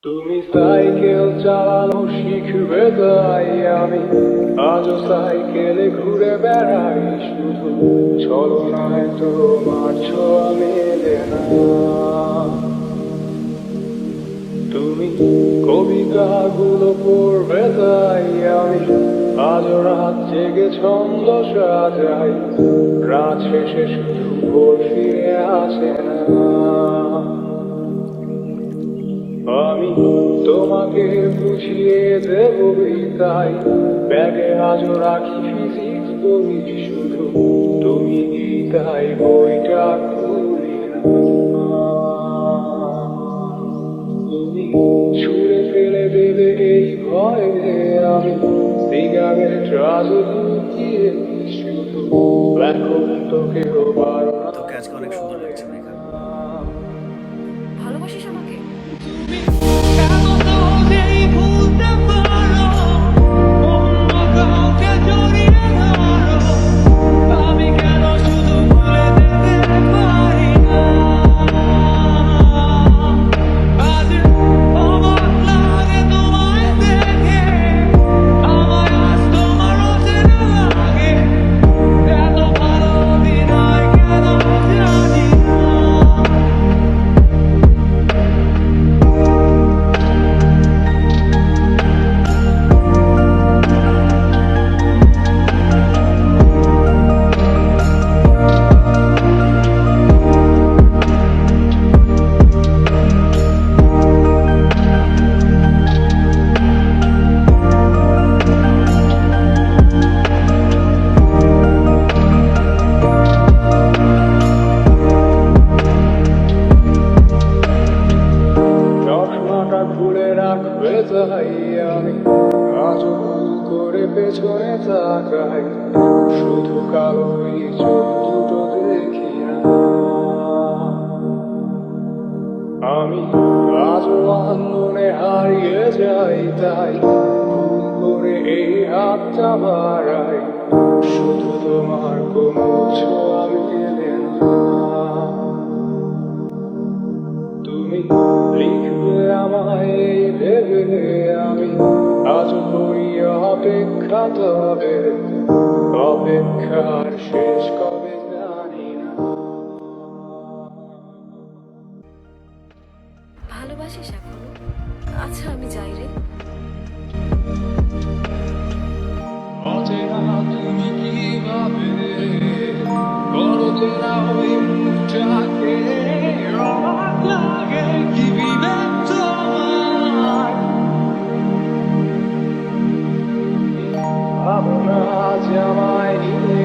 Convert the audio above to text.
তুমি সাইকেল চালানো শিখবে তাই আমি আজও সাইকেলে ঘুরে বেড়াই, শুধু ছলনায় তোমার ছোঁয়া মেলে না। তুমি কবিতাগুলো পড়বে তাই আমি আজও রাত জেগে ছন্দ সাজাই, রাত শেষে শুধু ভোর ফিরে আসে না। আমি তোমাকে বুঝিয়ে দেব তাই ব্যাগে আজও রাখি ফিজিক্স বই, শুধু তুমি তাই বইটা খুলি না। তুমি ছুঁড়ে ফেলে দেবে এই ভয়ে আমি সিগারেট আজও লুকিয়ে, শুধু এখন তোকেও বারণ। তোকে আজকে অনেক সুন্দর লাগছে মেঘা। ভালোবাসিস আমাকে? খুলে রাখবে তাই আমি আজও ভুল করে পেছনে তাকাই, শুধু কালোই চোখ দুটো দেখি না। আমি আজও আন্দোলনে হারিয়ে যাই তাই ভুল করে এই হাতটা বাড়াই, শুধু তোমার কোনো ছোঁয়া মেলে না। তুমি লিখবে আমায় এই ভেবে আমি আজ করি অপেক্ষা, তবে অপেক্ষার শেষ কবে জানি না। ভালোবাসিস এখনো? আচ্ছা আমি যাই রে। অচেনা তুমি কিভাবে করো চেনা ওই মুখটাকে, অবাক লাগে কি বিবেক তোমার। ভাবনা আজ আমায় নিয়ে